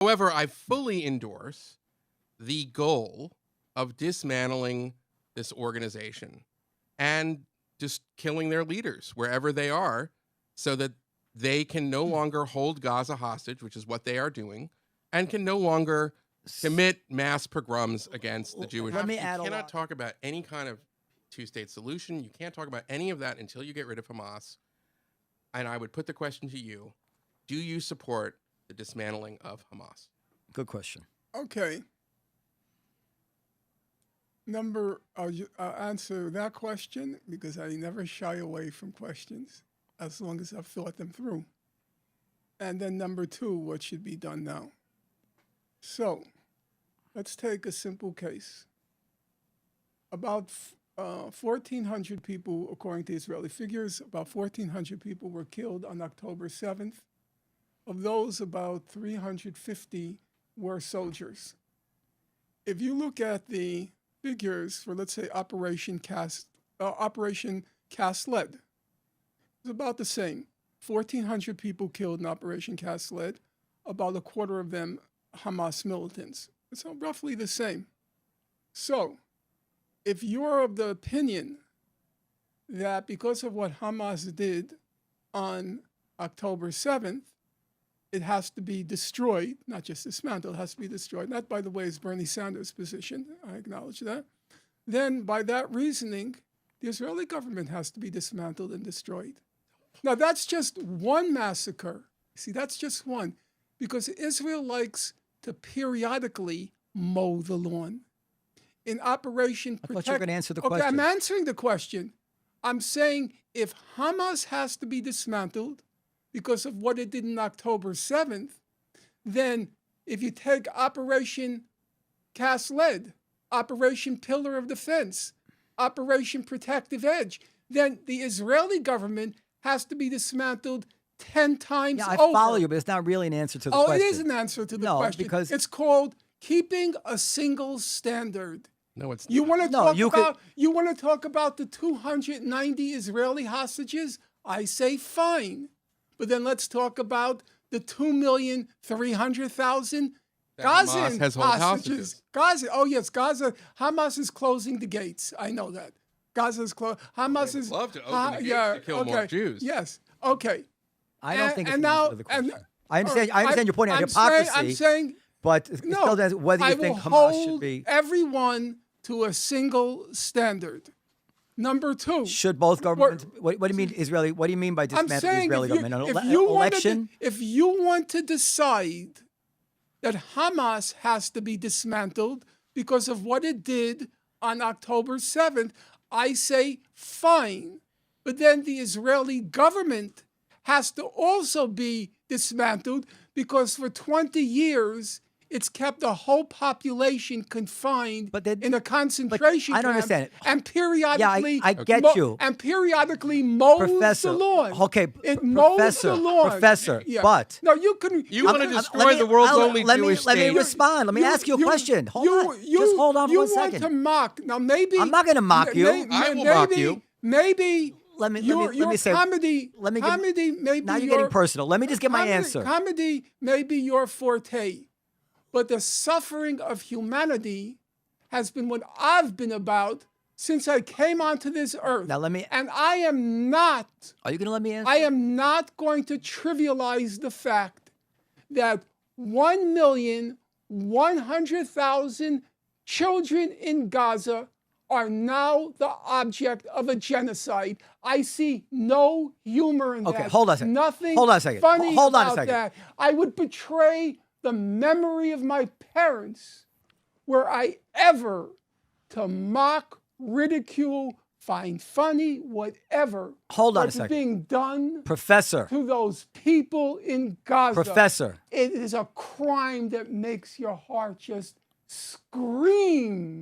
However, I fully endorse the goal of dismantling this organization and just killing their leaders wherever they are so that they can no longer hold Gaza hostage, which is what they are doing, and can no longer commit mass pogroms against the Jewish. Let me add you cannot talk about any kind of two-state solution. You can't talk about any of that until you get rid of Hamas. And I would put the question to you, do you support the dismantling of Hamas? Good question. Okay. I'll answer that question because I never shy away from questions as long as I've thought them through. And then number two, what should be done now? So let's take a simple case. About 1,400 people, according to Israeli figures, about 1,400 people were killed on October 7th. Of those, about 350 were soldiers. If you look at the figures for, let's say, Operation Cast Lead, it's about the same. 1,400 people killed in Operation Cast Lead, about a quarter of them Hamas militants. It's roughly the same. So, if you're of the opinion that because of what Hamas did on October 7th, it has to be destroyed, not just dismantled, it has to be destroyed. That, by the way, is Bernie Sanders' position. I acknowledge that. Then, by that reasoning, the Israeli government has to be dismantled and destroyed. Now, that's just one massacre. See, that's just one. Because Israel likes to periodically mow the lawn. In Operation Protect... I thought you were going to answer the question. Okay, I'm answering the question. I'm saying if Hamas has to be dismantled because of what it did on October 7th, then if you take Operation Cast Lead, Operation Pillar of Defense, Operation Protective Edge, then the Israeli government has to be dismantled 10 times over. Yeah, I follow you, but it's not really an answer to the question. Oh, it is an answer to the question. Because it's called keeping a single standard. No, it's you not. want to you want to talk about the 290 Israeli hostages? I say fine. But then let's talk about the 2,300,000 Gaza hostages. Gaza. Oh yes, Gaza. Hamas is closing the gates. I know that. Gaza is closed. Hamas is love to open the gates to kill more Jews. Yes. Okay. I don't think it's an answer to the question. I understand. Right, I understand your point on hypocrisy. I'm saying, but it still doesn't whether you think Hamas should be. Everyone to a single standard. Number two. Should both governments? What do you mean Israeli? What do you mean by dismantling the Israeli government? An election? If you want to decide that Hamas has to be dismantled because of what it did on October 7th, I say fine. But then the Israeli government has to also be dismantled because for 20 years, it's kept the whole population confined in a concentration camp. I don't understand it. And periodically, I get you. And periodically mows the lawn. Okay, it mows the lawn. Professor, yeah. but no, you can. You want to destroy the world's only Jewish state. Let me respond. Let me ask you a question. Hold on. Just hold on for 1 second. You want to mock. Now, maybe I'm not going to mock you. I will mock you. Maybe. Let me say. Comedy. Maybe now you're getting personal. Let me just get my answer. Comedy may be your forte. But the suffering of humanity has been what I've been about since I came onto this earth. Now let me. And I am not. Are you going to let me answer? I am not going to trivialize the fact that 1,100,000 children in Gaza are now the object of a genocide. I see no humor in that. Okay, hold on a second. Nothing hold on a second. funny hold on about a second. that. I would betray the memory of my parents were I ever to mock, ridicule, find funny, whatever. Hold on a second. Being done Professor. to those people in Gaza. Professor. It is a crime that makes your heart just scream.